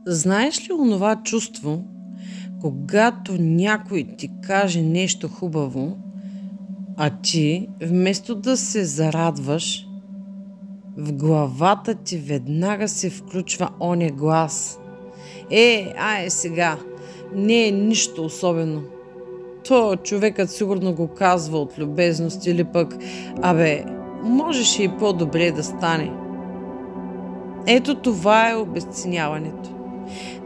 Знаеш ли онова чувство, когато някой ти каже нещо хубаво, а ти вместо да се зарадваш, в главата ти веднага се включва оня глас. Сега, не е нищо особено. То човекът сигурно го казва от любезност или пък, можеше и по-добре да стане. Ето това е обезценяването.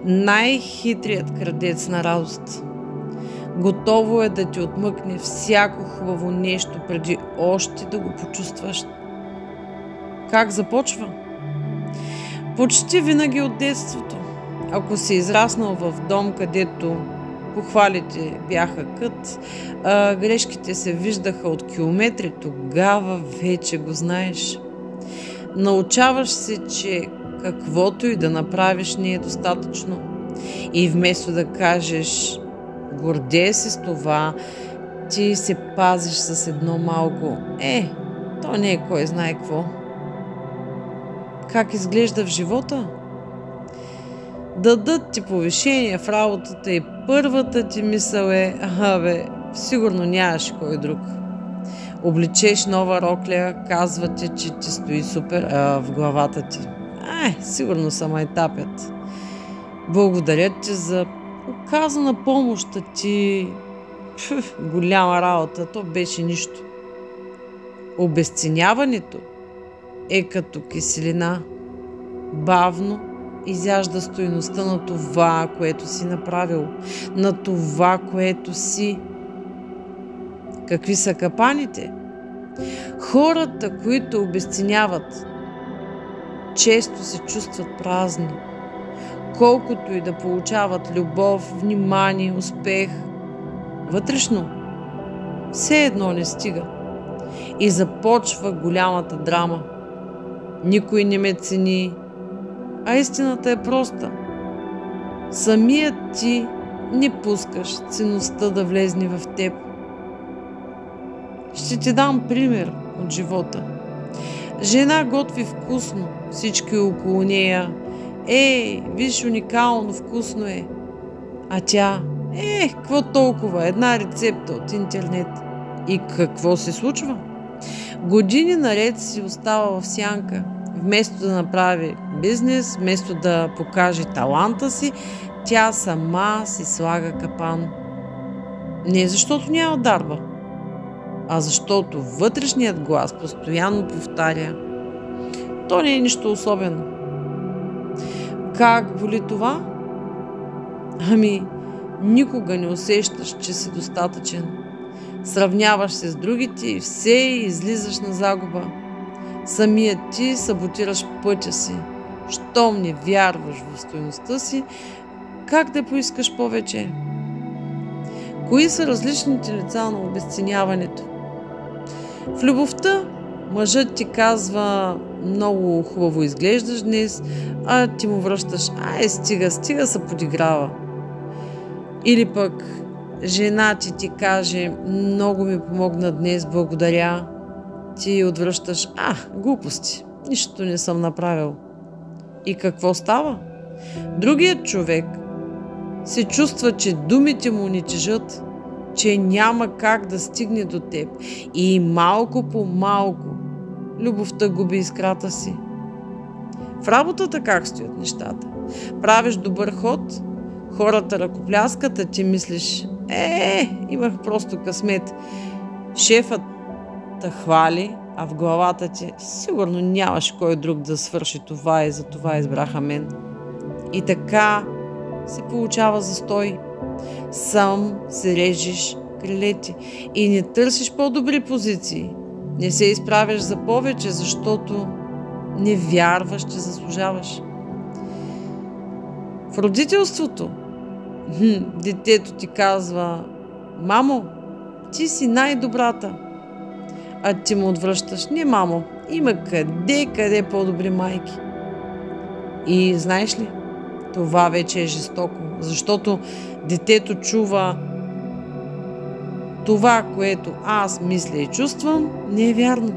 Най-хитрият крадец на радост. Готово е да ти отмъкне всяко хубаво нещо преди още да го почувстваш. Как започва? Почти винаги от детството. Ако си израснал в дом, където похвалите бяха кът, грешките се виждаха от километри, тогава вече го знаеш. Научаваш се, че каквото и да направиш не е достатъчно. И вместо да кажеш гордея се с това, ти се пазиш с едно малко то не е кой знае какво. Как изглежда в живота? Дадат ти повишение в работата и първата ти мисъл е сигурно нямаш кой друг. Обличеш нова рокля, казвате, че ти стои супер, в главата ти. Сигурно са майтапят. Благодаря ти за оказана помощ, ти голяма работа, то беше нищо. Обезценяването е като киселина. Бавно изяжда стойността на това, което си направил, на това, което си. Какви са капаните? Хората, които обезценяват, често се чувстват празни. Колкото и да получават любов, внимание, успех, вътрешно все едно не стига. И започва голямата драма. Никой не ме цени, а истината е проста. Самият ти не пускаш ценността да влезне в теб. Ще ти дам пример от живота. Жена готви вкусно, всички около нея. Виж, уникално вкусно е. А тя, какво толкова, една рецепта от интернет. И какво се случва? Години наред си остава в сянка. Вместо да направи бизнес, вместо да покаже таланта си, тя сама си слага капан. Не защото няма дарба, а защото вътрешният глас постоянно повтаря: то не е нищо особено. Как боли това? Никога не усещаш, че си достатъчен. Сравняваш се с другите и все излизаш на загуба. Самият ти саботираш пътя си. Щом не вярваш в стойността си, как да поискаш повече? Кои са различните лица на обезценяването? В любовта мъжът ти казва: много хубаво изглеждаш днес, а ти му връщаш: стига се подиграва. Или пък жена ти каже: много ми помогна днес, благодаря. Ти отвръщаш: глупости, нищо не съм направил. И какво става? Другият човек се чувства, че думите му ни тежат, че няма как да стигне до теб. И малко по малко любовта губи искрата си. В работата как стоят нещата? Правиш добър ход, хората ръкопляскат, а ти мислиш: имах просто късмет. Шефът те хвали, а в главата ти: сигурно нямаш кой друг да свърши това и за това избраха мен. И така се получава застой. Сам се режеш крилете и не търсиш по-добри позиции. Не се изправяш за повече, защото не вярваш, че заслужаваш. В родителството детето ти казва: мамо, ти си най-добрата. А ти му отвръщаш: не, мамо, има къде по-добри майки. И знаеш ли, това вече е жестоко, защото детето чува: това, което аз мисля и чувствам, не е вярно.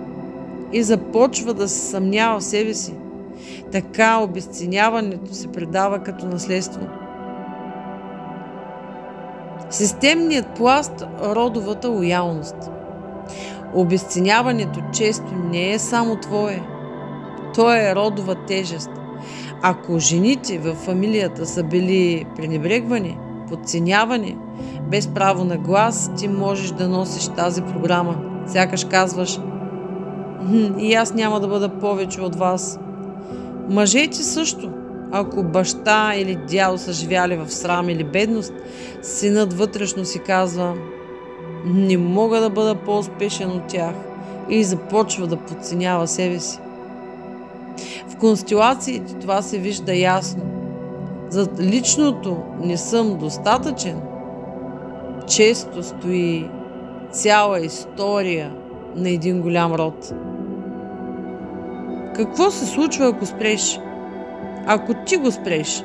И започва да се съмнява в себе си. Така обезценяването се предава като наследство. Системният пласт – родовата лоялност. Обезценяването често не е само твое. То е родова тежест. Ако жените в фамилията са били пренебрегвани, подценявани, без право на глас, ти можеш да носиш тази програма. Сякаш казваш: и аз няма да бъда повече от вас. Мъжете също. Ако баща или дядо са живяли в срам или бедност, синът вътрешно си казва: не мога да бъда по-успешен от тях, и започва да подценява себе си. В констелациите това се вижда ясно. Зад личното "не съм достатъчен" често стои цяла история на един голям род. Какво се случва, ако спреш? Ако ти го спреш?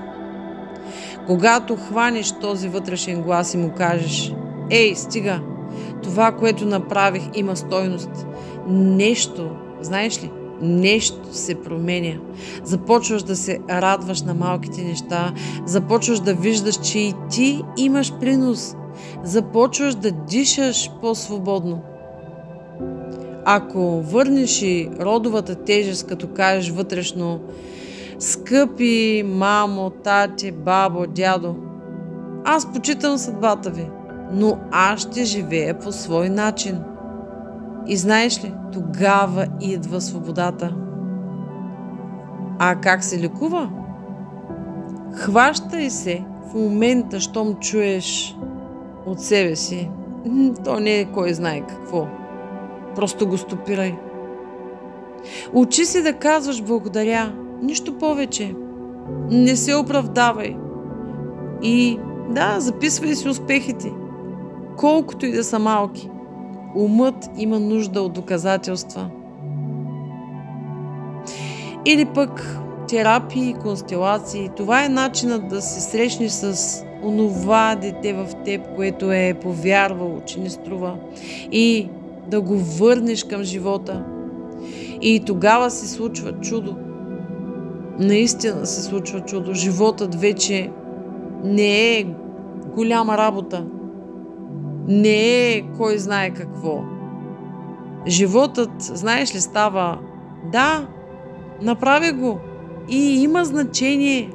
Когато хванеш този вътрешен глас и му кажеш: ей, стига, това, което направих, има стойност. Нещо, знаеш ли, нещо се променя. Започваш да се радваш на малките неща, започваш да виждаш, че и ти имаш принос, започваш да дишаш по-свободно. Ако върнеш и родовата тежест, като кажеш вътрешно: скъпи мамо, тате, бабо, дядо, аз почитам съдбата ви, но аз ще живея по свой начин. И знаеш ли, тогава идва свободата. А как се лекува? Хващай се в момента, щом чуеш от себе си: то не е кой знае какво. Просто го стопирай. Учи си да казваш благодаря, нищо повече. Не се оправдавай. И да, записвай си успехите, колкото и да са малки. Умът има нужда от доказателства. Или пък терапии, констелации. Това е начинът да се срещнеш с онова дете в теб, което е повярвало, че не струва, и да го върнеш към живота. И тогава се случва чудо. Наистина се случва чудо. Животът вече не е голяма работа. Не е кой знае какво. Животът, знаеш ли, става: да, направя го и има значение.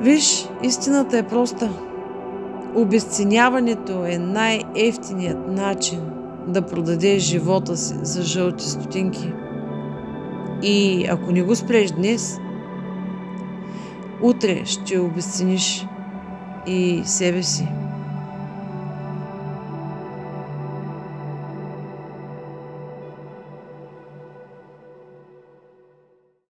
Виж, истината е проста. Обезценяването е най-евтиният начин да продадеш живота си за жълти стотинки. И ако не го спреш днес, утре ще обезцениш и себе си.